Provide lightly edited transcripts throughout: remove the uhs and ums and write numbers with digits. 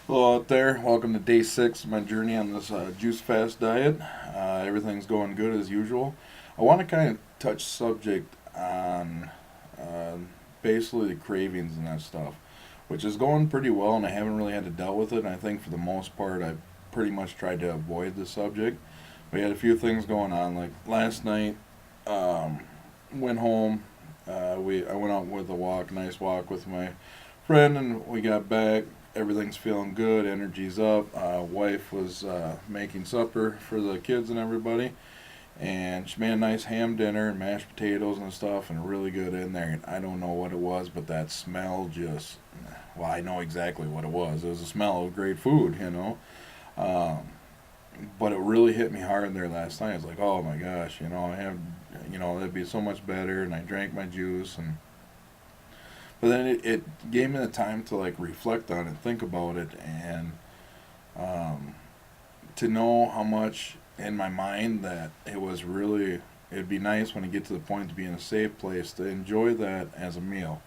Hello out there. Welcome to day 6 of my journey on this juice fast diet. Everything's going good as usual. I want to kind of touch subject on uh, basically the cravings and that stuff, which is going pretty well, and I haven't really had to deal with it. And I think for the most part, I've pretty much tried to avoid the subject. We had a few things going on, like last night. Um, Went home. I went out with a walk, nice walk with my friend, and we got back. Everything's feeling good, energy's up. Wife was making supper for the kids and everybody, and she made a nice ham dinner and mashed potatoes and stuff, and really good in there. And I don't know what it was, but that smell just, well, I know exactly what it was. It was a smell of great food, you know. Um, but it really hit me hard there last night. I was like, oh my gosh, I have, that'd be so much better. And I drank my juice, and but then it gave me the time to like reflect on it, think about it, and um, to know how much in my mind that it was really. It'd be nice when you get to the point to be in a safe place to enjoy that as a meal,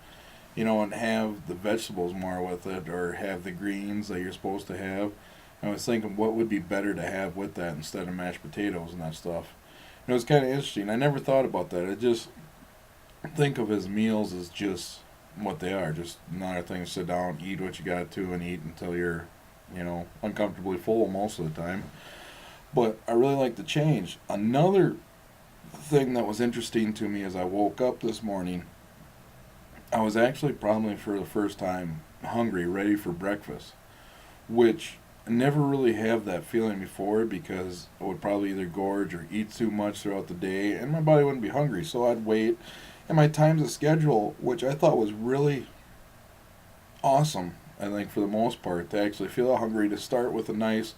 and have the vegetables more with it, or have the greens that you're supposed to have. I was thinking what would be better to have with that instead of mashed potatoes and that stuff. And it was kind of interesting. I never thought about that. I just think of his meals as just what they are, just another thing to sit down, eat what you got to, and eat until you're, uncomfortably full most of the time. But I really like the change. Another thing that was interesting to me as I woke up this morning, I was actually probably for the first time hungry, ready for breakfast, which I never really have that feeling before because I would probably either gorge or eat too much throughout the day and my body wouldn't be hungry. So I'd wait. And my times of schedule, which I thought was really awesome, I think for the most part, to actually feel hungry, to start with a nice,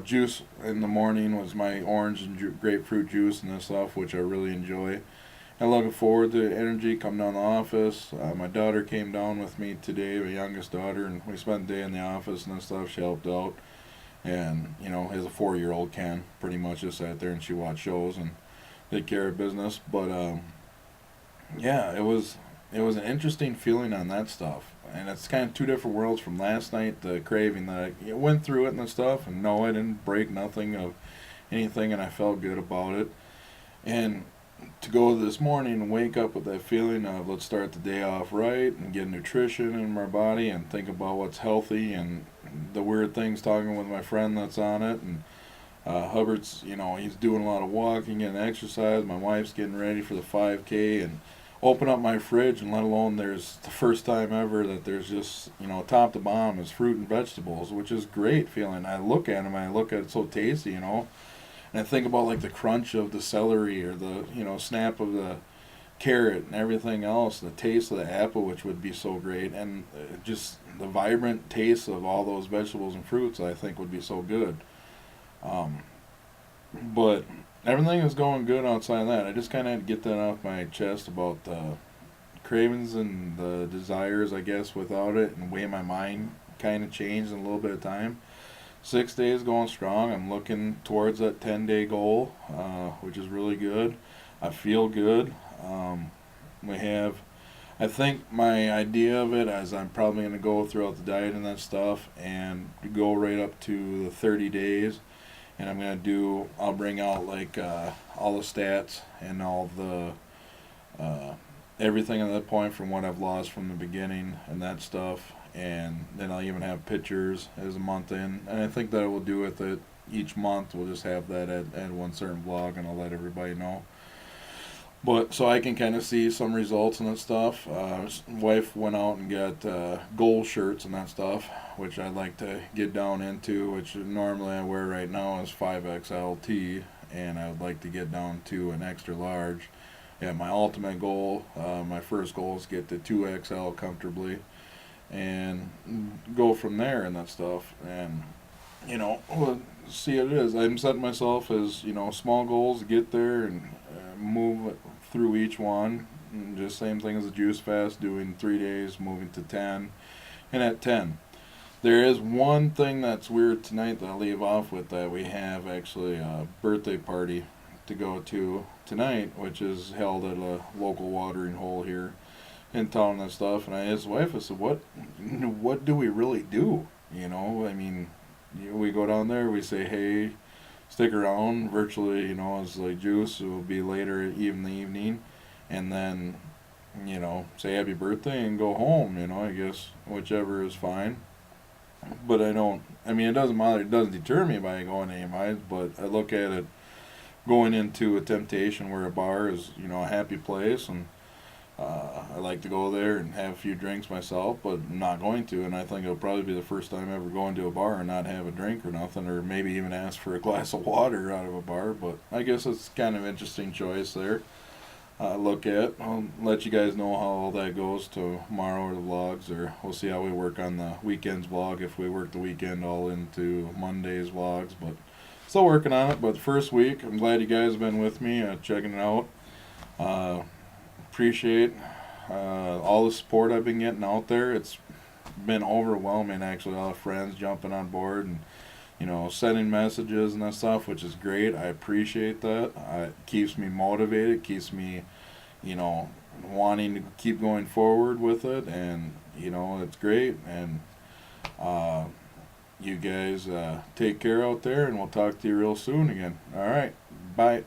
juice in the morning was my orange and grapefruit juice and this stuff, which I really enjoy. I'm looking forward to energy. Come down to the office. My daughter came down with me today, my youngest daughter, and we spent the day in the office and stuff. She helped out, and as a 4-year-old can pretty much just sat there and she watched shows and take care of business. But yeah, it was an interesting feeling on that stuff, and it's kind of two different worlds from last night. The craving that I went through it and the stuff, and no, I didn't break nothing of anything, and I felt good about it. And to go this morning and wake up with that feeling of let's start the day off right and get nutrition in my body and think about what's healthy and the weird things, talking with my friend that's on it, and Hubbard's, he's doing a lot of walking and exercise. My wife's getting ready for the 5K, and open up my fridge, and let alone there's the first time ever that there's just, top to bottom is fruit and vegetables, which is great feeling. I look at them and I look at it so tasty, and I think about like the crunch of the celery or the, snap of the carrot and everything else, the taste of the apple, which would be so great, and just the vibrant taste of all those vegetables and fruits, I think would be so good. Um, but everything is going good outside of that. I just kind of had to get that off my chest about the cravings and the desires, I guess, without it, and the way my mind kind of changed in a little bit of time. 6 days going strong. I'm looking towards that 10-day goal, which is really good. I feel good. We have, I think my idea of it is I'm probably going to go throughout the diet and that stuff and go right up to the 30 days. And I'm going to I'll bring out like all the stats and all the uh, everything at that point from what I've lost from the beginning and that stuff. And then I'll even have pictures as a month in. And I think that we'll do with it each month. We'll just have that at one certain vlog, and I'll let everybody know. But so I can kind of see some results and that stuff. Wife went out and got goal shirts and that stuff, which I'd like to get down into. Which normally I wear right now is 5XLT, and I would like to get down to an extra large. Yeah, my ultimate goal, my first goal is get to 2XL comfortably, and go from there and that stuff. And we'll see what it is. I'm setting myself as small goals to get there and move through each one. And just same thing as the juice fast, doing 3 days, moving to 10, and at 10. There is one thing that's weird tonight that I'll leave off with, that we have actually a birthday party to go to tonight, which is held at a local watering hole here in town and stuff. And I asked the wife, I said, what do we really do? You know, I mean, we go down there, we say, hey, stick around. Virtually, you know, it's like juice. It will be later in the evening, and then, you know, say happy birthday and go home. You know, I guess whichever is fine. But I don't. I mean, it doesn't matter. It doesn't deter me by going to AMI's. But I look at it going into a temptation where a bar is, you know, a happy place, and I like to go there and have a few drinks myself, but I'm not going to. And I think it'll probably be the first time ever going to a bar and not have a drink or nothing, or maybe even ask for a glass of water out of a bar. But I guess it's kind of interesting choice there. Look at. I'll let you guys know how all that goes tomorrow or the vlogs, or we'll see how we work on the weekend's vlog if we work the weekend all into Monday's vlogs. But still working on it. But the first week, I'm glad you guys have been with me, checking it out. Uh, Appreciate all the support I've been getting out there. It's been overwhelming, actually. All the friends jumping on board and, you know, sending messages and that stuff, which is great. I appreciate that. It keeps me motivated, keeps me, you know, wanting to keep going forward with it, and, you know, it's great. And uh, you guys take care out there, and we'll talk to you real soon again. All right, bye.